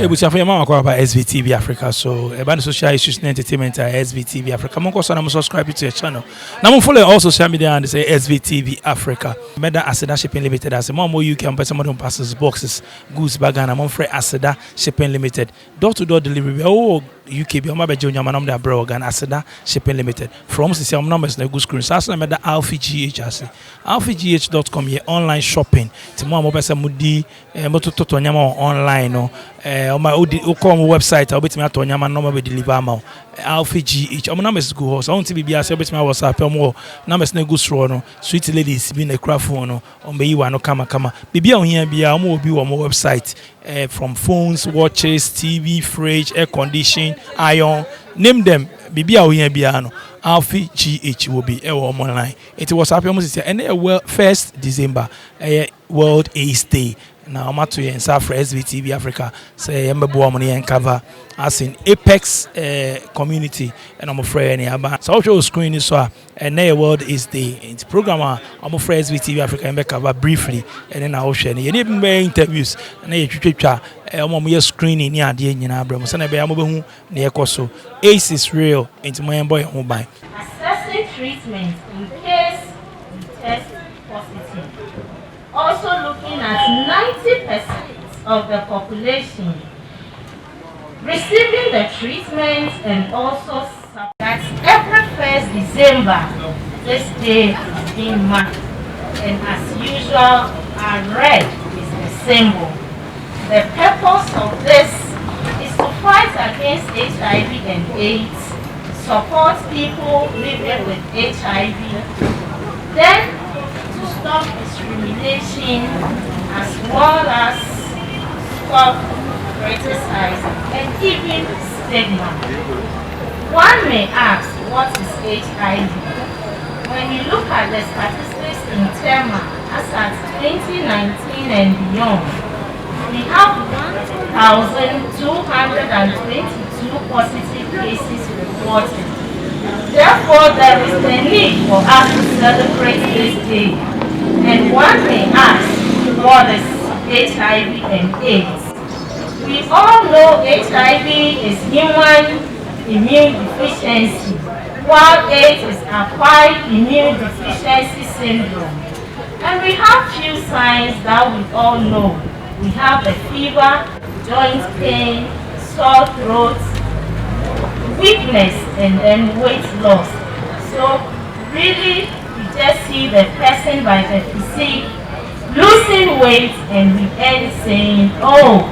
Hey, we have about SVTV Africa, so about the social issues and entertainment at SVTV Africa. I'm also subscribe to your channel. Now I'm follow all social media and say SVTV Africa. Meda ACAiD Shipping Limited as a more UK and better modern passes boxes, goods bag and I'm free ACAiD Shipping Limited. Door-to-door delivery. Oh, UK be on my junior man on the abroad and ACAiD Shipping Limited. From the numbers na good screen. So I made the ACAiD ACAiD.com here online shopping. Tomorrow I'm better mudi moto online no. On my website, I'll bet me at Onyama number deliver amount. ACAiD. I'm numbers go. So I want to be as I bet me WhatsApp more numbers na good no. Sweet ladies being a craft phone on be you no kama. Bibi on here be a more be on my website. From phones, watches, TV, fridge, air condition, iron, name them. Bibi on here be ano. ACAiD will be online. It was happy almost and first December, World AIDS Day. Now I'm at in South SVTV Africa. Say I'm money and cover as in Apex community, and I'm afraid any about so I'll screen is so and World AIDS Day. It's programmer I'm afraid SVTV Africa and cover briefly, and then I'll share. You need more interviews and I'm screening near the end. I'm saying I'm near Koso. AIDS is real. Into my boy home by assessing treatment in case you test positive. Also looking at 90% of the population receiving the treatment and also that every 1st December this day is being marked, and as usual our red is the symbol. The purpose of this is to fight against HIV and AIDS, support people living with HIV, then to stop discrimination as well as stop criticizing and even stigma. One may ask, what is HIV? When you look at the statistics in TEMA as at 2019 and beyond, we have 1,222 positive cases reported. Therefore, there is the need for us to celebrate this day. And one may ask, what is HIV and AIDS? We all know HIV is human immune deficiency, while AIDS is acquired immune deficiency syndrome. And we have few signs that we all know. We have the fever, joint pain, sore throat, weakness, and then weight loss. So really, you just see the person by the physique losing weight, and we end saying, oh,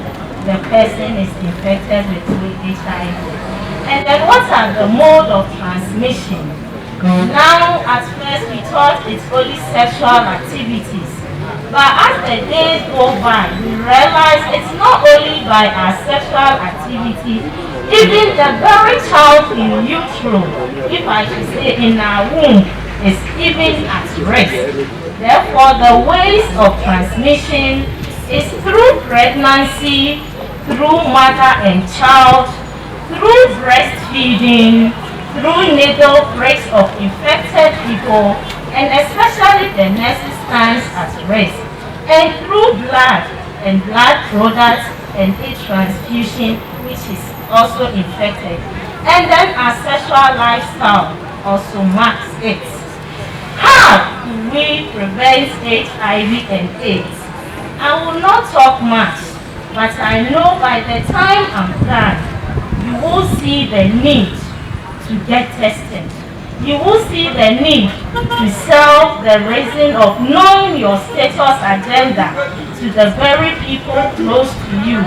the person is infected with HIV. And then what are the mode of transmission? Now, at first we thought it's only sexual activities. But as the days go by, we realize it's not only by our sexual activity, even the very child in utero, if I should say in our womb, is even at risk. Therefore, the ways of transmission is through pregnancy, through mother and child, through breastfeeding, through needle pricks of infected people, and especially the nurses stands at risk, and through blood and blood products and heat transfusion, which is also infected. And then our sexual lifestyle also marks it. How do we prevent HIV and AIDS? I will not talk much, but I know by the time I'm done, you will see the need to get tested. You will see the need to solve the reason of knowing your status agenda to the very people close to you.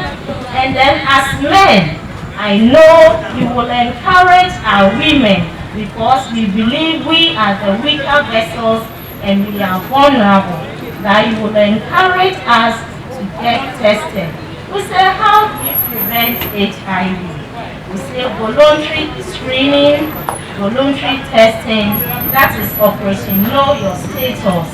And then as men, I know you will encourage our women, because we believe we are the weaker vessels and we are vulnerable, that you will encourage us to get tested. We say, how do you prevent HIV? We say voluntary screening, voluntary testing, that is Operation Know Your Status.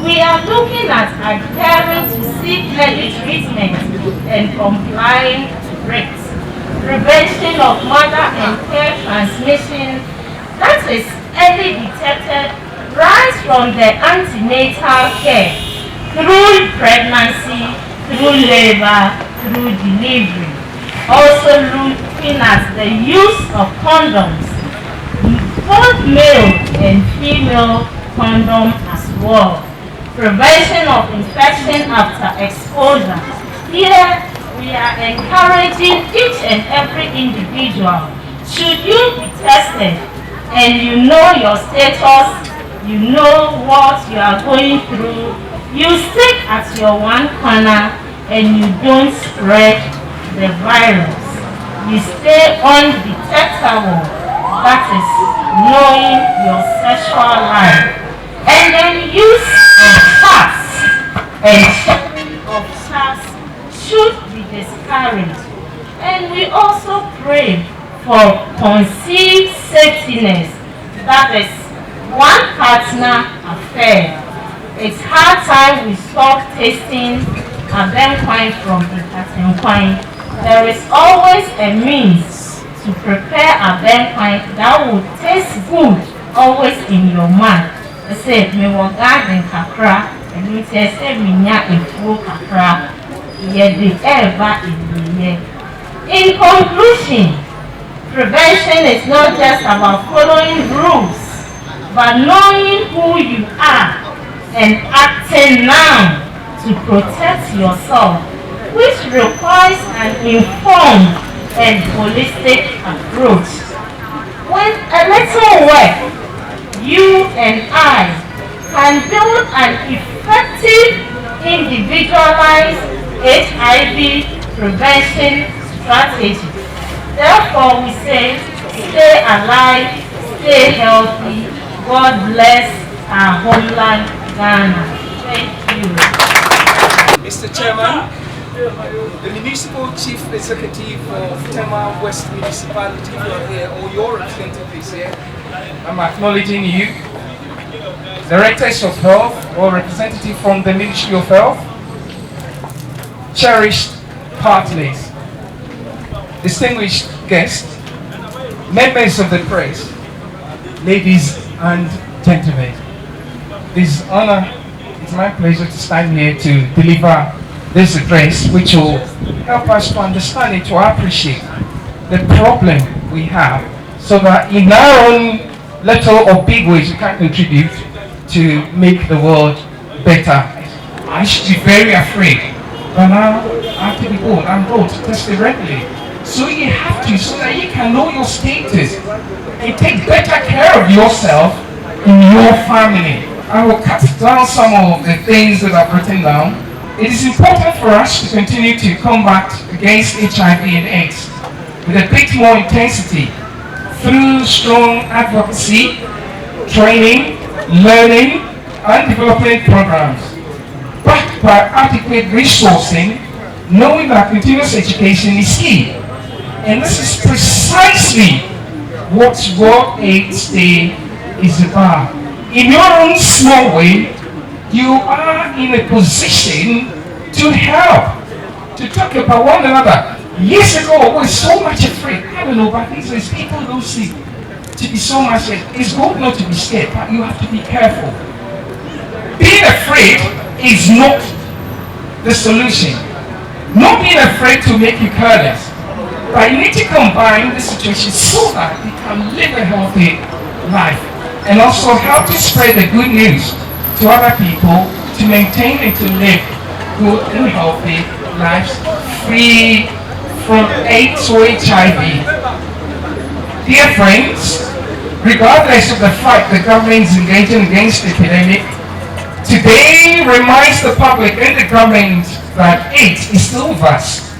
We are looking at adhering to seek early treatment and complying to rates. Prevention of mother and care transmission, that is early detected right from the antenatal care, through pregnancy, through labor, through delivery. also looking at the use of condoms, both male and female condom as well. Prevention of infection after exposure. Here we are encouraging each and every individual. Should you be tested and you know your status, you know what you are going through, you stick at your one corner and you don't spread the virus. You stay undetectable. That is knowing your sexual life. And then use of chats and sharing of chats should be discouraged. And we also pray for conceived safetyness. That is one partner affair. It's hard time we stop tasting abenquine from itatenquine. There is always a means to prepare abenquine that will taste good always in your mouth. I said, me want garden kakra, and me say me nya efuo kakra. Ye ever in the year. In conclusion, prevention is not just about following rules, but knowing who you are and acting now to protect yourself, which requires an informed and holistic approach. With a little work, you and I can build an effective, individualized HIV prevention strategy. Therefore, we say, stay alive, stay healthy. God bless our homeland, Ghana. Thank you. Mr. Chairman, the Municipal Chief Executive of Tema West Municipality, you are here, or your representative is here. I'm acknowledging you. Directors of Health, or representative from the Ministry of Health, cherished partners, distinguished guests, members of the press, ladies and gentlemen. This honor, it's my pleasure to stand here to deliver this address, which will help us to understand and to appreciate the problem we have, so that in our own little or big ways we can contribute to make the world better. I should be very afraid, but now I have to be bold. I'm bold to test it regularly. So you have to, so that you can know your status and take better care of yourself and your family. I will cut down some of the things that I've written down. It is important for us to continue to combat against HIV and AIDS with a bit more intensity through strong advocacy, training, learning, and development programs, backed by adequate resourcing, knowing that continuous education is key. And this is precisely what World AIDS Day is about. In your own small way, you are in a position to help, to talk about one another. Years ago, we were so much afraid. I don't know, but these days people don't seem to be so much afraid. It's good not to be scared, but you have to be careful. Being afraid is not the solution. Not being afraid to make you careless. But you need to combine the situation so that you can live a healthy life and also help to spread the good news to other people to maintain and to live good and healthy lives free from AIDS or HIV. Dear friends, regardless of the fight the government is engaging against the epidemic, today reminds the public and the government that AIDS is still with us,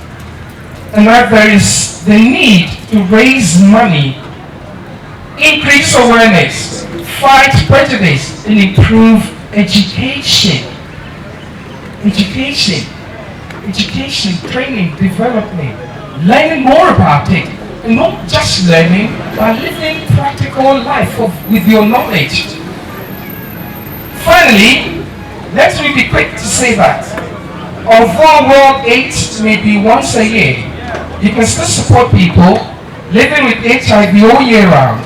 and that there is the need to raise money, increase awareness, fight prejudice, and improve education. Education, training, development, learning more about it, and not just learning, but living practical life with your knowledge. Finally, let me be quick to say that although World AIDS may be once a year, you can still support people living with HIV all year round,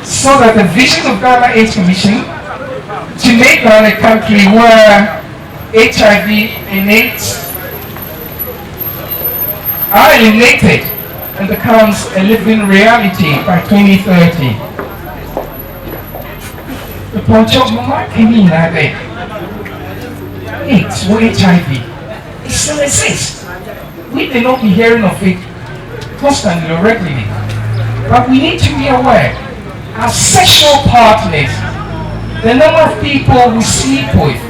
so that the vision of Ghana AIDS Commission to make Ghana a country where HIV and AIDS are eliminated and becomes a living reality by 2030. The point of my opinion that AIDS or HIV, it still exists. We may not be hearing of it constantly or regularly, but we need to be aware. As sexual partners, the number of people we sleep with,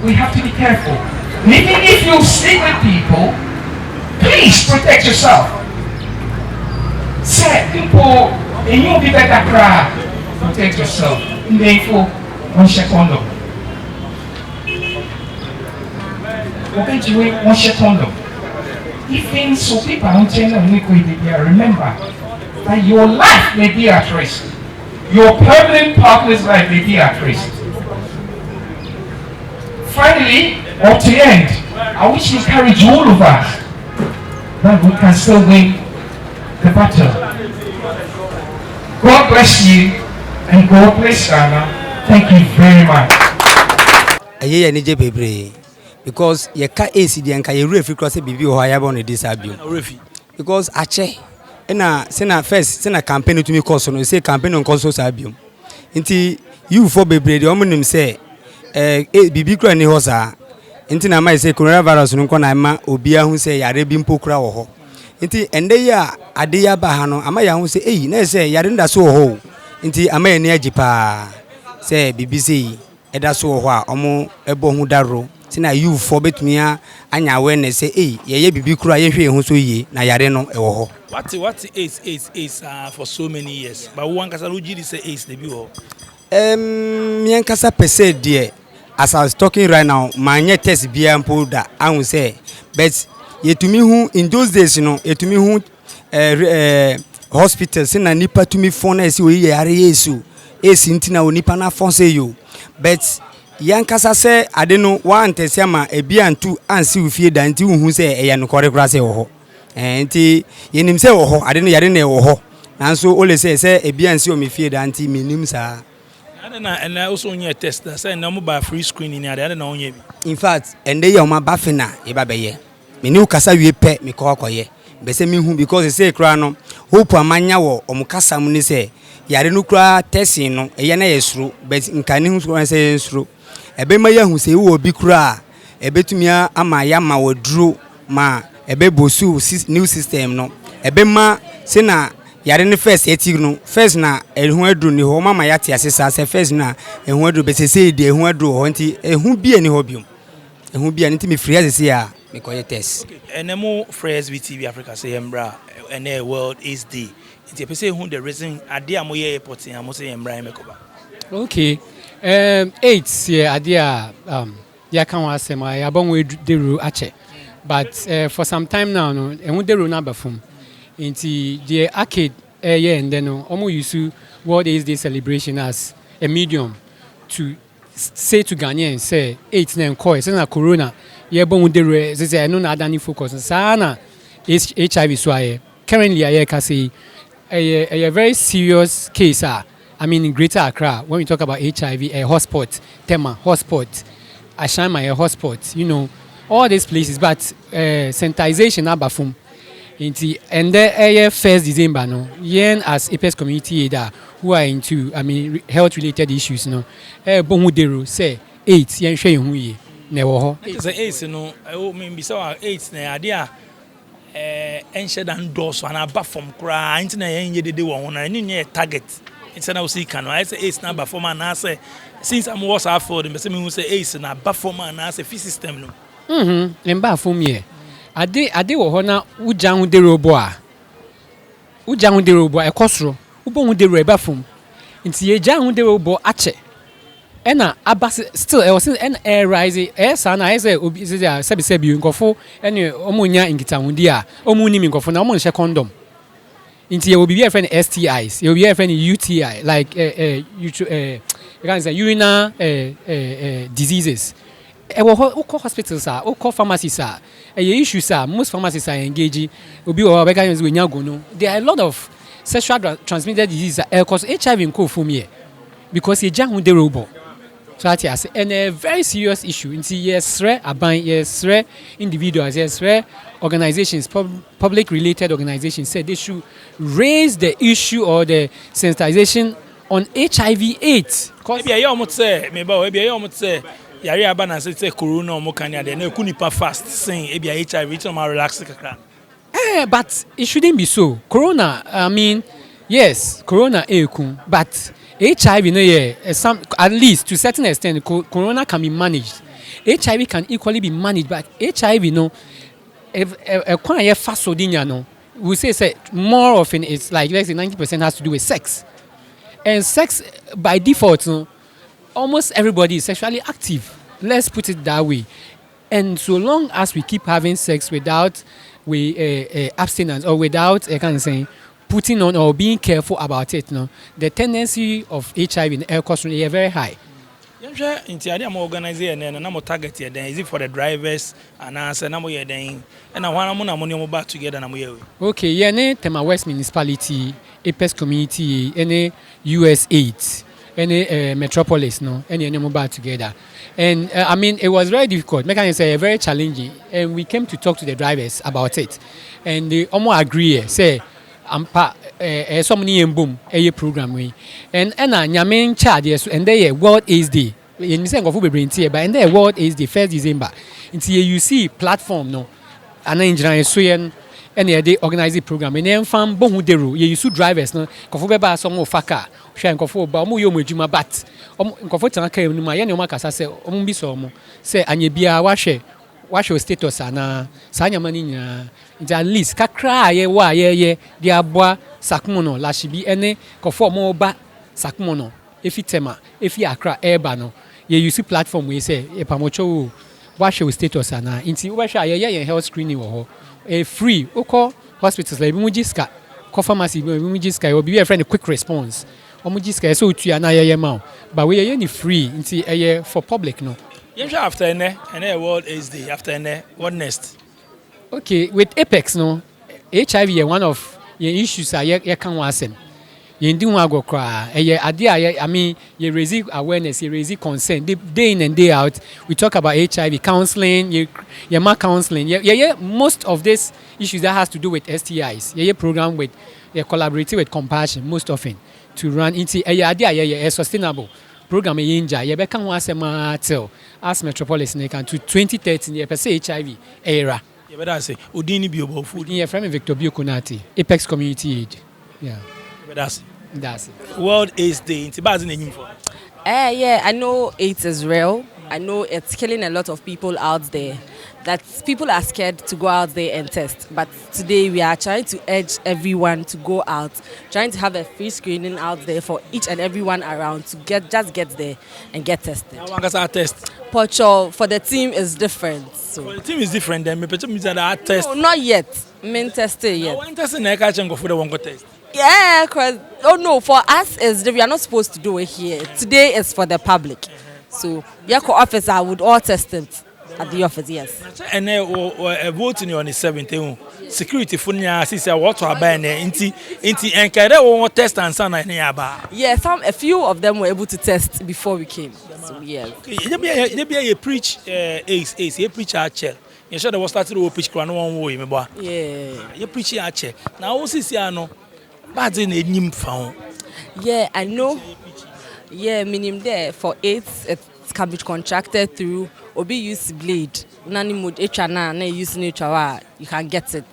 we have to be careful. And even if you sleep with people, please protect yourself. Say people, and you'll be better cry. Protect yourself. Therefore, one condom. Okay, to wait one condom. Even so, people don't tell them remember that your life may be at risk. Your permanent partner's life may be at risk. Finally, or to end, I wish to encourage all of us that we can still win the battle. God bless you and God bless Ghana. Thank you very much. Because ye ka ACAiD and ka ye refi cross bibi o haya bon disabio. Because ache na sena first sena campaign to me course no say campaign on course sabio. Nti you for bebre de omunim say bibi kura ni ho sa. Nti na mai say coronavirus no ko na ma obi ahu say yare bi mpokura wo ho. Nti ende ya ade ya ba ha no ama ya hu say na say yare nda so ho. Nti ama ya ni agipa say bibi say eda so ho a omo ebo hu daro. Tina you for betmia anya awareness say ye bibi kura ye hwe hu so yi na yare no e wo ho. What AIDS for so many years, but one kasa uji say AIDS dey be ho. Me kasa pese there as I was talking right now my test bia mpo da I say but ye to me who in those days you know ye to me who hospitals na nipa to me phone na say we yare yesu esi ntina onipa na phone say you but yankasa se ade no wa antese ama ebi antu ansi ufie da nti hu se eya no kore kura se wo ho nti yenim se wo ho ade no yare na wo ho nanso ole se ebi ansi o me fie da nti menim sa ade na and also onye test that say na mo ba free screening ade na onye bi in fact ende ye o ma ba fe na e ba beye me ni ukasa wie pe me ko koye be se me hu because say kura no hope amanya wo o mukasa mu ni se yare no kura testing no eye na yesuro but nkani hu so say yesuro ebe ma ya hu se wo bi kura ebetumia ama ya ma woduro ma ebe bosu new system no ebe ma se na yare ne first eti no first na ehu adru ni ho mama ya te asesa se first na ehu adru be se de ehu adru ho nti ehu bia ni ho biom ehu bia nti me free asese ya me koye test enemo free Svtv Africa say embra ene world is the nti pese hu the reason ade amoye reporting amo say embra mekoba. Okay. AIDS here idea ya kan wa sema ya bon we deru ache but for some time now no ehun deru na bafum nti the ACAiD and then no omo use World AIDS Day celebration as a medium to say to Ghanaians say AIDS na nko say na corona ye bon deru say no na adani focus sana HIV so aye currently aye ka say a very serious case I mean, in Greater Accra, when we talk about HIV, a hotspot, Tema, hotspot, Ashama, a hotspot, you know, all these places, but sensitization, abafum, and the first December, no, yen as APES community who are into, I mean, health-related issues, no, Bonudero say AIDS, yen share huye, never. It's a AIDS, no, I mean, besides AIDS, ne idea. Enshed and doors and abafum cry, internet, yen ye de one, and in target. It's an see can I say ace number for man. I say since I'm was afford him, who say ace and a buffer and I say fee system no. And bafum ye. I did honor Ujan de Roboa. Ujan de Robo, a costro, Ubon de Rebafum. Into ye Jan de Robo Ache. Ena abas still I was an air rising air son I say Sabi you go for any omunya in Gitandia, Omunim go for no one condom. Into you will be a friend STIs, you will be a friend UTI, like you can say urinary diseases. All hospitals are, all pharmacies are. Issues are most pharmacies are engaging. Will be our mechanisms we now go no. There are a lot of sexual transmitted diseases because HIV and co from here because a young de robot. So that is and a very serious issue. In yes, aban yes, individuals, yes, organizations, public related organizations said they should raise the issue or the sensitization on HIV/AIDS. Maybe I almost say, maybe I almost say, yari abana say corona or mokanya de ne kunipa fast saying maybe HIV it's not relax. But it shouldn't be so. Corona, I mean, yes, corona but HIV, some at least to a certain extent, corona can be managed. HIV can equally be managed, but HIV, if fast we say more often it's like let's say 90% has to do with sex, and sex by default, almost everybody is sexually active. Let's put it that way. And so long as we keep having sex without abstinence or without kind of saying putting on or being careful about it, the tendency of HIV in air cost is very high. I'm organizing and I'm target here. Then is it for the drivers and I say now then and I want money back together and I'm okay, yeah, ne Tema West Municipality, APES Community, any USAID, any Metropolis, any mobile together. And I mean, it was very difficult. Mechanics say very challenging, and we came to talk to the drivers about it, and they almost agree. Say, so many boom a program we, and nyame charge and they World AIDS Day. In the of but and they World AIDS Day 1st December. Until you see platform and engineering so and they organize the program and then farm bohu deru you see drivers kofo beba some ofaka hwe nkofo ba omo yo madwuma but nkofo tan ka enu ma ye ne o makasa se omo bi so omo se anye bia wa hwe status ana sa nyama ni nyina at least kakra ye wa ye dia aboa sakumo no lashibi ene kofo omo ba sakumo no efi tema efi akra eba no ye use platform we say e pamocho wa hwe status ana nti wo hwe ye health screening wo ho free oko hospitals like mujiska ko pharmacy mujiska will be a friend quick response o mujiska so tua na ye ma but we ye ni free nti for public no after and World AIDS Day after what next okay with Apex HIV one of your issues are ye can wasem ye ndi hu agokra I mean you raise awareness, you raise concern day in and day out. We talk about HIV counseling, you counseling, most of these issues that has to do with STIs. Program with collaborating with Compassion most often to run into a sustainable program yinja ye be kan wasema till as Metropolis can to 2013 ye per se HIV era. You better say odini bi obo food. Ye from Victor Biokunati, Apex Community Aid. Yeah. That's it. World AIDS Day. Yeah, I know AIDS is real. I know it's killing a lot of people out there. That people are scared to go out there and test. But today we are trying to urge everyone to go out, trying to have a free screening out there for each and everyone around to get there and get tested. How long test? Pocho, for the team is different. So. For the team is different then. Test. No, not yet. Main tested yet. When testing, I can't go for the one test. Yeah, because for us we are not supposed to do it here. Today is for the public. So your office I would all test it at the office, yes. And voting on the 17th. Security for what to ban inti and carry test and son. Yeah, a few of them were able to test before we came. So yes. You preach AIDS, you preach Archer. You sure there was started to preach one way, yeah. You preach Archer. Now no. Yeah, I know. Yeah, meaning there for AIDS, it can be contracted through Obi use blade. Nani mood echana na use nature. You can get it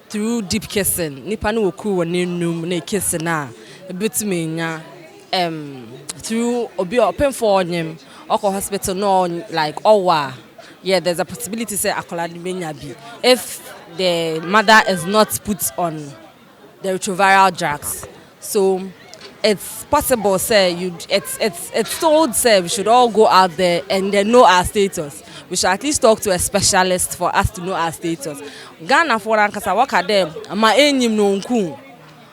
through deep kissing. Nipanu oku ne num ne kissing na. Ebetumi nya through Obi open for him. Oko hospital no like owa. Yeah, there's a possibility say akola menya bi if the mother is not put on the retroviral drugs. So it's possible, say it's told, say we should all go out there and then know our status. We should at least talk to a specialist for us to know our status. Ghana for ankasa waka dem ama enyim no nku.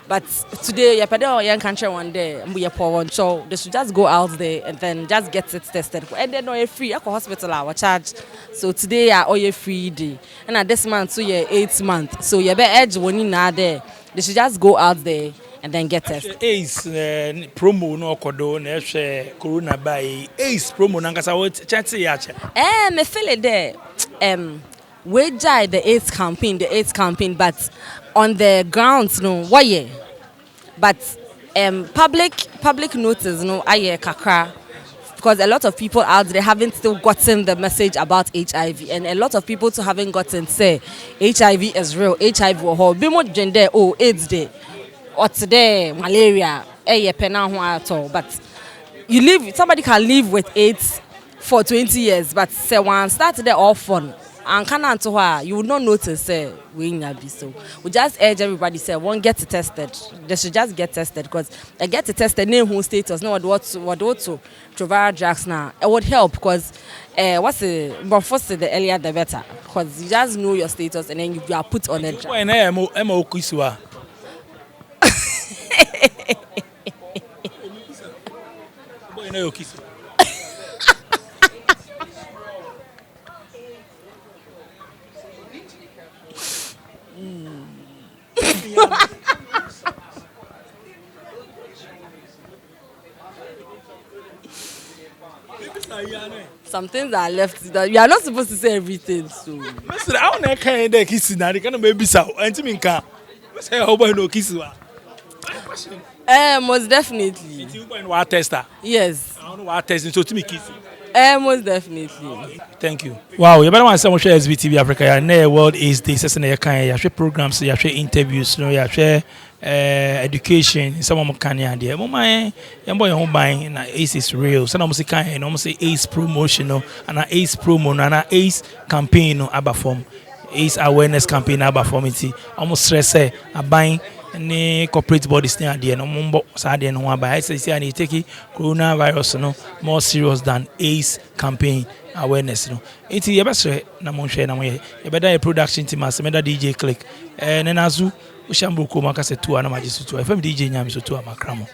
But today you pedal young country one day we so they should just go out there and then just get it tested. And then no free at hospital our charge. So today are all free day. And at this month so 8 months. So you be edge when you not there. They should just go out there and then get tested. AIDS promo no kodo na corona by AIDS promo nangasa what chat yache. Me feel it there. We jai the AIDS campaign, but on the grounds, no, why? But public notice, no, aye kakra, because a lot of people out there haven't still gotten the message about HIV, and a lot of people too haven't gotten say HIV is real, HIV or be more gender, AIDS day, or today malaria, at all. But somebody can live with AIDS for 20 years, but say one start there all fun. And can to her, you would not notice we be so. We just urge everybody say one get tested. They should just get tested because I get tested name who status, no what to provide drugs now. It would help because but first the earlier the better. Because you just know your status and then you are put on a drug. Some things are left that you are not supposed to say everything. So, Mister, I don't kind of kissing. I can't maybe so. And me can. Say how about no kiss? Most definitely. You going to tester? Yes. I don't know what testing. So to me kissing. Most definitely. Thank you. Wow, you better want to share Svtv Africa. You know, World AIDS Day. You share programs, you share interviews, you share education. Some of them can there. Mama, you boy buying. Na AIDS is real. Some of them can. Almost say AIDS promotion, and AIDS promo, and AIDS campaign, aba form. AIDS awareness campaign, aba form. It's almost stress. Buying. Any corporate bodies there no mumbo sade no aba I say and take coronavirus no more serious than AIDS campaign awareness no enti ye bese na mo hwe na mo ye beda a production team as meda DJ click nenazu ushambu ko makase tu ana majisu tu FM DJ nyame so tu amakramo